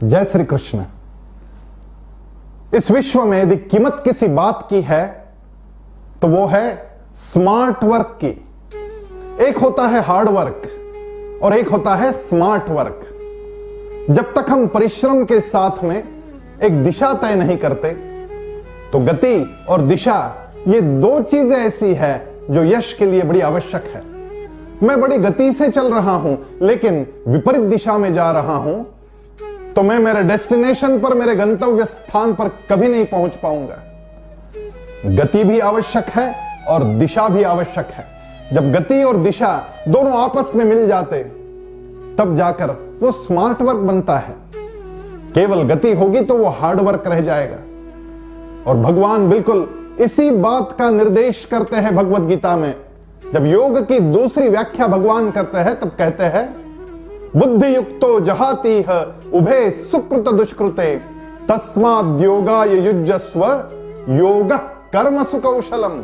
जय श्री कृष्ण। इस विश्व में यदि कीमत किसी बात की है तो वो है स्मार्ट वर्क की। एक होता है हार्ड वर्क और एक होता है स्मार्ट वर्क। जब तक हम परिश्रम के साथ में एक दिशा तय नहीं करते तो गति और दिशा, ये दो चीजें ऐसी है जो यश के लिए बड़ी आवश्यक है। मैं बड़ी गति से चल रहा हूं लेकिन विपरीत दिशा में जा रहा हूं तो मैं मेरे डेस्टिनेशन पर, मेरे गंतव्य स्थान पर कभी नहीं पहुंच पाऊंगा। गति भी आवश्यक है और दिशा भी आवश्यक है। जब गति और दिशा दोनों आपस में मिल जाते तब जाकर वो स्मार्ट वर्क बनता है। केवल गति होगी तो वो हार्ड वर्क रह जाएगा। और भगवान बिल्कुल इसी बात का निर्देश करते हैं भगवत गीता में। जब योग की दूसरी व्याख्या भगवान करते हैं तब कहते हैं, बुद्धि युक्तो जहातीह उभे सुकृत दुष्कृते तस्माद् योगाय युज्यस्व योग कर्म सुकौशलम।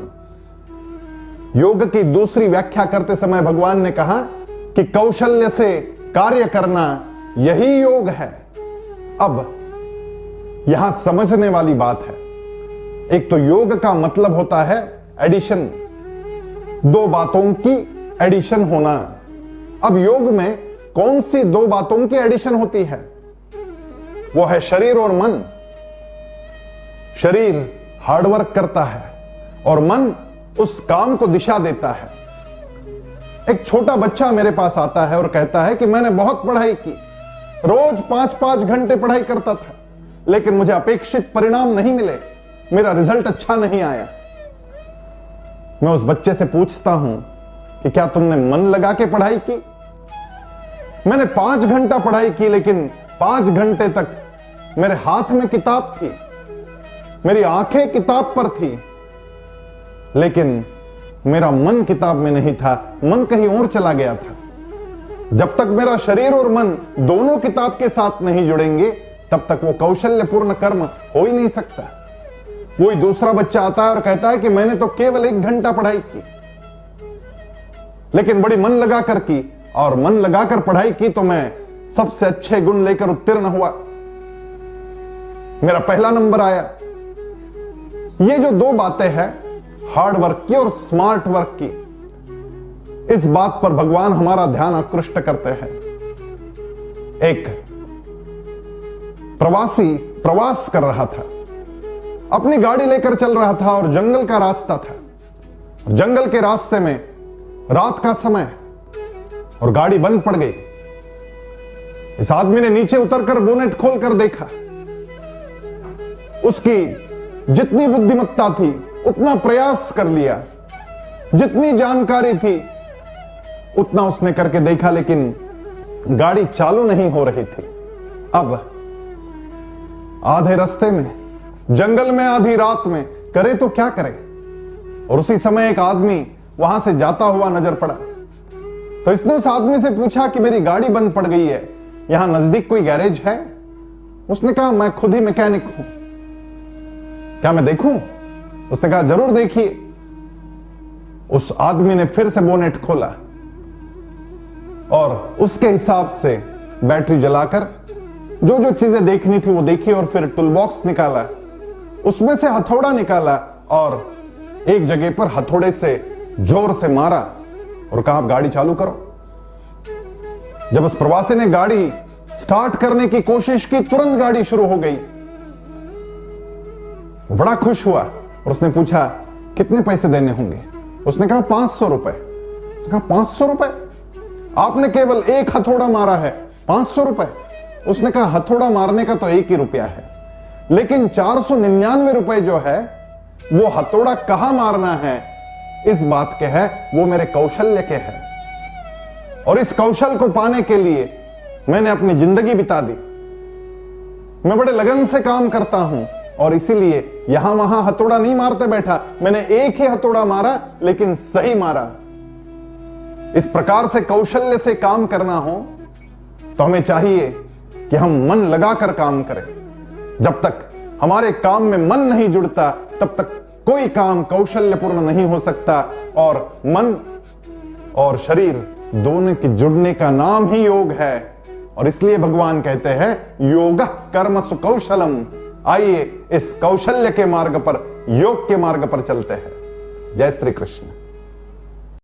योग की दूसरी व्याख्या करते समय भगवान ने कहा कि कौशल्य से कार्य करना यही योग है। अब यहां समझने वाली बात है, एक तो योग का मतलब होता है एडिशन, दो बातों की एडिशन होना। अब योग में कौन सी दो बातों की एडिशन होती है? वो है शरीर और मन। शरीर हार्डवर्क करता है और मन उस काम को दिशा देता है। एक छोटा बच्चा मेरे पास आता है और कहता है कि मैंने बहुत पढ़ाई की, रोज 5-5 घंटे पढ़ाई करता था लेकिन मुझे अपेक्षित परिणाम नहीं मिले, मेरा रिजल्ट अच्छा नहीं आया। मैं उस बच्चे से पूछता हूं कि क्या तुमने मन लगा के पढ़ाई की? मैंने 5 घंटा पढ़ाई की लेकिन 5 घंटे तक मेरे हाथ में किताब थी, मेरी आंखें किताब पर थी, लेकिन मेरा मन किताब में नहीं था, मन कहीं और चला गया था। जब तक मेरा शरीर और मन दोनों किताब के साथ नहीं जुड़ेंगे तब तक वो कौशल्यपूर्ण कर्म हो ही नहीं सकता। वही दूसरा बच्चा आता है और कहता है कि मैंने तो केवल 1 घंटा पढ़ाई की लेकिन बड़ी मन लगाकर की, और मन लगाकर पढ़ाई की तो मैं सबसे अच्छे गुण लेकर उत्तीर्ण हुआ, मेरा पहला नंबर आया। ये जो दो बातें हैं, हार्ड वर्क की और स्मार्ट वर्क की, इस बात पर भगवान हमारा ध्यान आकृष्ट करते हैं। एक प्रवासी प्रवास कर रहा था, अपनी गाड़ी लेकर चल रहा था और जंगल का रास्ता था। जंगल के रास्ते में रात का समय और गाड़ी बंद पड़ गई। इस आदमी ने नीचे उतरकर बोनेट खोलकर देखा। उसकी जितनी बुद्धिमत्ता थी उतना प्रयास कर लिया, जितनी जानकारी थी उतना उसने करके देखा, लेकिन गाड़ी चालू नहीं हो रही थी। अब आधे रास्ते में, जंगल में, आधी रात में करे तो क्या करे? और उसी समय एक आदमी वहां से जाता हुआ नजर पड़ा। तो इसने उस आदमी से पूछा कि मेरी गाड़ी बंद पड़ गई है, यहां नजदीक कोई गैरेज है? उसने कहा मैं खुद ही मैकेनिक हूं, क्या मैं देखूं? उसने कहा जरूर देखिए। उस आदमी ने फिर से बोनेट खोला और उसके हिसाब से बैटरी जलाकर जो जो चीजें देखनी थी वो देखी, और फिर टूल बॉक्स निकाला, उसमें से हथौड़ा निकाला और एक जगह पर हथौड़े से जोर से मारा और कहा आप गाड़ी चालू करो। जब उस प्रवासी ने गाड़ी स्टार्ट करने की कोशिश की, तुरंत गाड़ी शुरू हो गई। वो बड़ा खुश हुआ और उसने पूछा कितने पैसे देने होंगे? उसने कहा 500 रुपए। उसने कहा 500 रुपए? आपने केवल एक हथौड़ा मारा है, 500 रुपए? उसने कहा हथौड़ा मारने का तो 1 ही रुपया है, लेकिन 499 रुपए जो है वो हथौड़ा कहां मारना है इस बात के है, वो मेरे कौशल्य के है। और इस कौशल को पाने के लिए मैंने अपनी जिंदगी बिता दी। मैं बड़े लगन से काम करता हूं और इसीलिए यहां वहां हथौड़ा नहीं मारते बैठा, मैंने एक ही हथौड़ा मारा लेकिन सही मारा। इस प्रकार से कौशल्य से काम करना हो तो हमें चाहिए कि हम मन लगाकर काम करें। जब तक हमारे काम में मन नहीं जुड़ता तब तक कोई काम कौशल्यपूर्ण नहीं हो सकता, और मन और शरीर दोनों के जुड़ने का नाम ही योग है। और इसलिए भगवान कहते हैं योग कर्म सुकौशलम। आइए इस कौशल्य के मार्ग पर, योग के मार्ग पर चलते हैं। जय श्री कृष्ण।